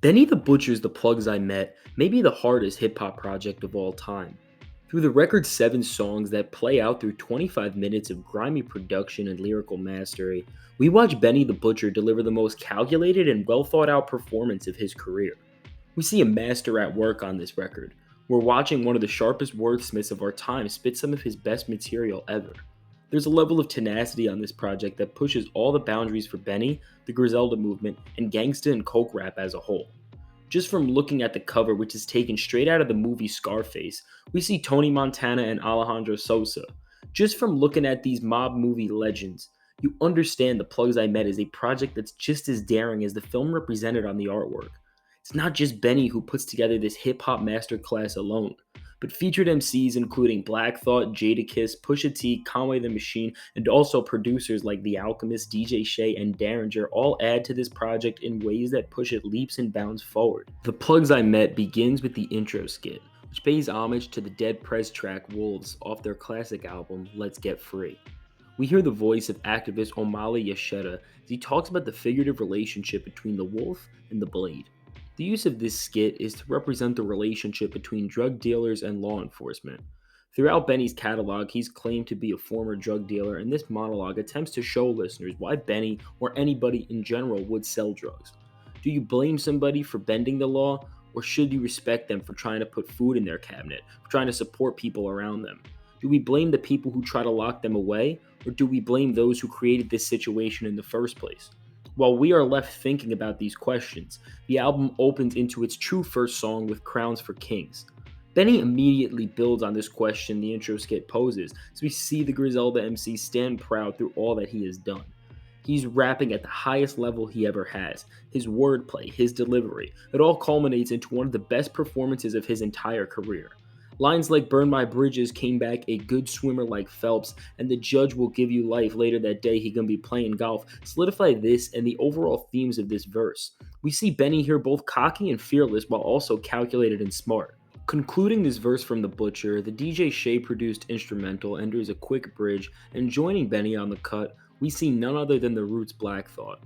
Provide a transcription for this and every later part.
Benny the Butcher's The Plugs I Met may be the hardest hip hop project of all time. Through the record's 7 songs that play out through 25 minutes of grimy production and lyrical mastery, we watch Benny the Butcher deliver the most calculated and well thought out performance of his career. We see a master at work on this record. We're watching one of the sharpest wordsmiths of our time spit some of his best material ever. There's a level of tenacity on this project that pushes all the boundaries for Benny, the Griselda movement, and gangsta and coke rap as a whole. Just from looking at the cover, which is taken straight out of the movie Scarface, we see Tony Montana and Alejandro Sosa. Just from looking at these mob movie legends, you understand The Plugs I Met is a project that's just as daring as the film represented on the artwork. It's not just Benny who puts together this hip hop masterclass alone, but featured MCs including Black Thought, Jadakiss, Pusha T, Conway the Machine, and also producers like The Alchemist, DJ Shay, and Derringer all add to this project in ways that push it leaps and bounds forward. The Plugs I Met begins with the intro skit, which pays homage to the Dead Prez track Wolves off their classic album Let's Get Free. We hear the voice of activist Omali Yeshetta as he talks about the figurative relationship between the wolf and the blade. The use of this skit is to represent the relationship between drug dealers and law enforcement. Throughout Benny's catalog, he's claimed to be a former drug dealer, and this monologue attempts to show listeners why Benny, or anybody in general, would sell drugs. Do you blame somebody for bending the law, or should you respect them for trying to put food in their cabinet, for trying to support people around them? Do we blame the people who try to lock them away, or do we blame those who created this situation in the first place? While we are left thinking about these questions, the album opens into its true first song with Crowns for Kings. Benny immediately builds on this question the intro skit poses, as we see the Griselda MC stand proud through all that he has done. He's rapping at the highest level he ever has. His wordplay, his delivery, it all culminates into one of the best performances of his entire career. Lines like "Burn my bridges" came back a good swimmer like Phelps, and "the judge will give you life later that day, he gonna be playing golf" solidify this and the overall themes of this verse. We see Benny here both cocky and fearless while also calculated and smart. Concluding this verse from the Butcher, the DJ Shay produced instrumental enters a quick bridge, and joining Benny on the cut, we see none other than the Roots Black Thought.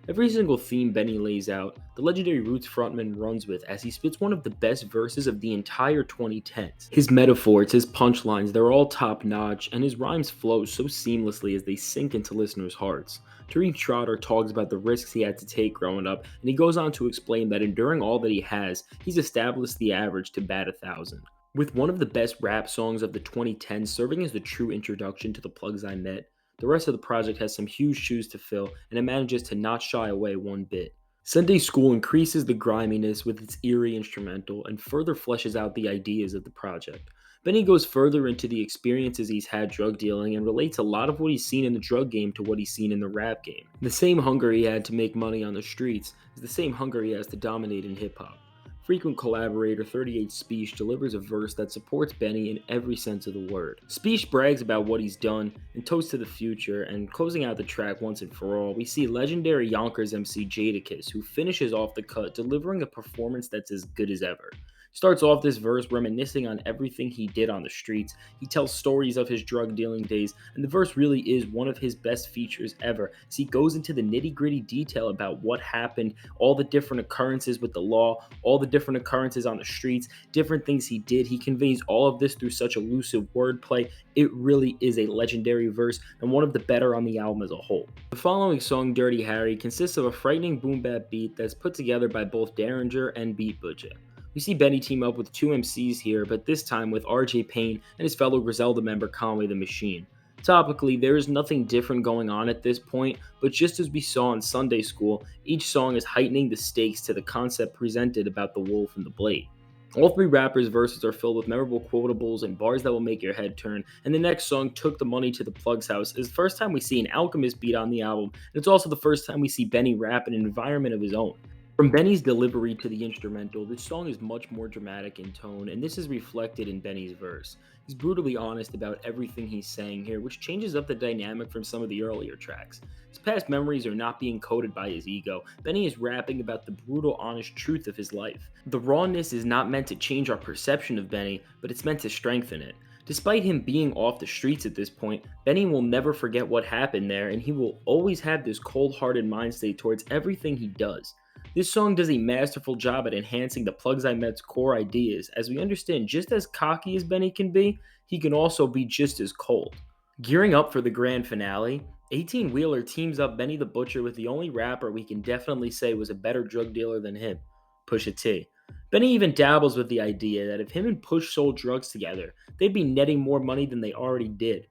Every single theme Benny lays out, the legendary Roots frontman runs with as he spits one of the best verses of the entire 2010s. His metaphors, his punchlines, they're all top notch, and his rhymes flow so seamlessly as they sink into listeners' hearts. Tariq Trotter talks about the risks he had to take growing up, and he goes on to explain that enduring all that he has, he's established the average to bat 1,000. With one of the best rap songs of the 2010s serving as the true introduction to the Plugs I Met, the rest of the project has some huge shoes to fill, and it manages to not shy away one bit. Sunday School increases the griminess with its eerie instrumental and further fleshes out the ideas of the project. Benny goes further into the experiences he's had drug dealing and relates a lot of what he's seen in the drug game to what he's seen in the rap game. The same hunger he had to make money on the streets is the same hunger he has to dominate in hip hop. Frequent collaborator 38 Speech delivers a verse that supports Benny in every sense of the word. Speech brags about what he's done and toasts to the future, and closing out the track once and for all, we see legendary Yonkers MC Jadakiss, who finishes off the cut delivering a performance that's as good as ever. Starts off this verse reminiscing on everything he did on the streets. He tells stories of his drug dealing days, and the verse really is one of his best features ever, as he goes into the nitty gritty detail about what happened, all the different occurrences with the law, all the different occurrences on the streets, different things he did. He conveys all of this through such elusive wordplay. It really is a legendary verse and one of the better on the album as a whole. The following song, Dirty Harry, consists of a frightening boom bap beat that's put together by both Derringer and Beat Butcher. We see Benny team up with 2 MCs here, but this time with RJ Payne and his fellow Griselda member Conway the Machine. Topically, there is nothing different going on at this point, but just as we saw in Sunday School, each song is heightening the stakes to the concept presented about the wolf and the blade. All 3 rappers' verses are filled with memorable quotables and bars that will make your head turn, and the next song, Took the Money to the Plug's House, is the first time we see an Alchemist beat on the album, and it's also the first time we see Benny rap in an environment of his own. From Benny's delivery to the instrumental, this song is much more dramatic in tone, and this is reflected in Benny's verse. He's brutally honest about everything he's saying here, which changes up the dynamic from some of the earlier tracks. His past memories are not being coded by his ego. Benny is rapping about the brutal, honest truth of his life. The rawness is not meant to change our perception of Benny, but it's meant to strengthen it. Despite him being off the streets at this point, Benny will never forget what happened there, and he will always have this cold-hearted mind state towards everything he does. This song does a masterful job at enhancing the Plugs I Met's core ideas, as we understand just as cocky as Benny can be, he can also be just as cold. Gearing up for the grand finale, 18 Wheeler teams up Benny the Butcher with the only rapper we can definitely say was a better drug dealer than him, Pusha T. Benny even dabbles with the idea that if him and Push sold drugs together, they'd be netting more money than they already did.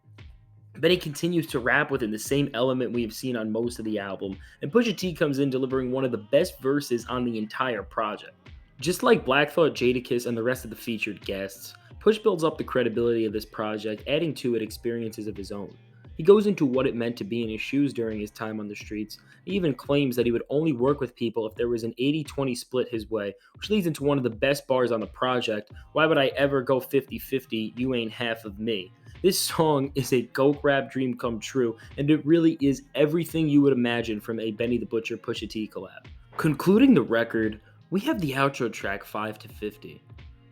Benny continues to rap within the same element we have seen on most of the album, and Pusha T comes in delivering one of the best verses on the entire project. Just like Black Thought, Jadakiss, and the rest of the featured guests, Push builds up the credibility of this project, adding to it experiences of his own. He goes into what it meant to be in his shoes during his time on the streets. He even claims that he would only work with people if there was an 80-20 split his way, which leads into one of the best bars on the project: "Why would I ever go 50-50? You ain't half of me." This song is a coke rap dream come true, and it really is everything you would imagine from a Benny the Butcher Pusha T collab. Concluding the record, we have the outro track 5 to 50.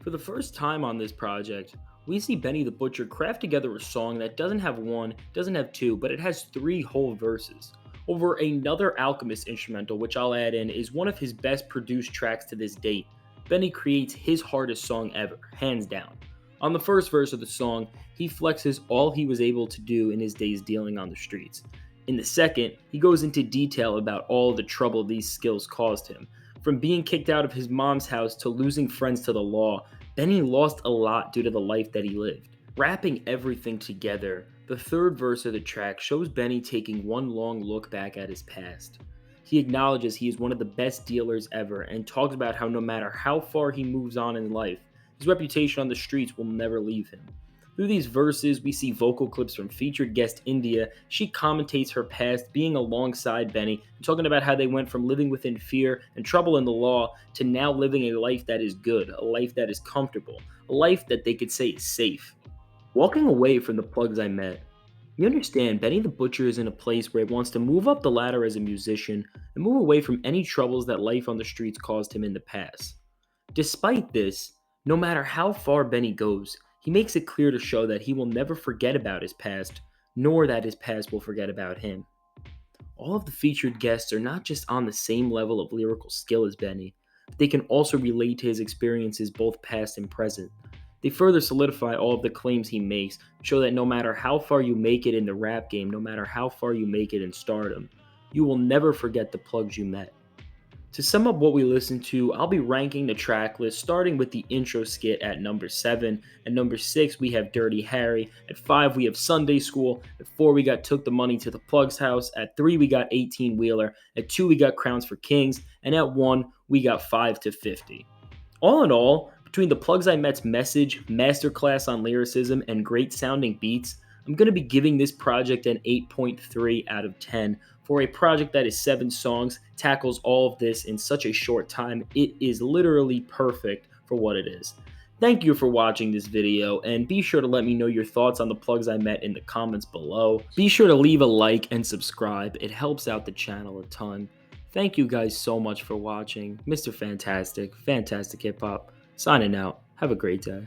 For the first time on this project, we see Benny the Butcher craft together a song that doesn't have one, doesn't have two, but it has three whole verses. Over another Alchemist instrumental, which I'll add in, is one of his best produced tracks to this date. Benny creates his hardest song ever, hands down. On the first verse of the song, he flexes all he was able to do in his days dealing on the streets. In the second, he goes into detail about all the trouble these skills caused him. From being kicked out of his mom's house to losing friends to the law, Benny lost a lot due to the life that he lived. Wrapping everything together, the third verse of the track shows Benny taking one long look back at his past. He acknowledges he is one of the best dealers ever and talks about how no matter how far he moves on in life, his reputation on the streets will never leave him. Through these verses, we see vocal clips from featured guest India. She commentates her past being alongside Benny and talking about how they went from living within fear and trouble in the law to now living a life that is good, a life that is comfortable, a life that they could say is safe. Walking away from the Plugs I Met, we understand Benny the Butcher is in a place where he wants to move up the ladder as a musician and move away from any troubles that life on the streets caused him in the past. Despite this, no matter how far Benny goes, he makes it clear to show that he will never forget about his past, nor that his past will forget about him. All of the featured guests are not just on the same level of lyrical skill as Benny, but they can also relate to his experiences both past and present. They further solidify all of the claims he makes, show that no matter how far you make it in the rap game, no matter how far you make it in stardom, you will never forget the plugs you met. To sum up what we listened to, I'll be ranking the track list starting with the intro skit at number 7. At number 6, we have Dirty Harry. At 5, we have Sunday School. At 4, we got Took the Money to the Plug's House. At 3, we got 18 Wheeler. At 2, we got Crowns for Kings. And at 1, we got 5 to 50. All in all, between the Plugs I Met's message, masterclass on lyricism, and great sounding beats, I'm going to be giving this project an 8.3 out of 10. For a project that is 7 songs, tackles all of this in such a short time, it is literally perfect for what it is. Thank you for watching this video, and be sure to let me know your thoughts on the Plugs I Met in the comments below. Be sure to leave a like and subscribe, it helps out the channel a ton. Thank you guys so much for watching. Mr. Fantastic, Fantastic Hip Hop, signing out. Have a great day.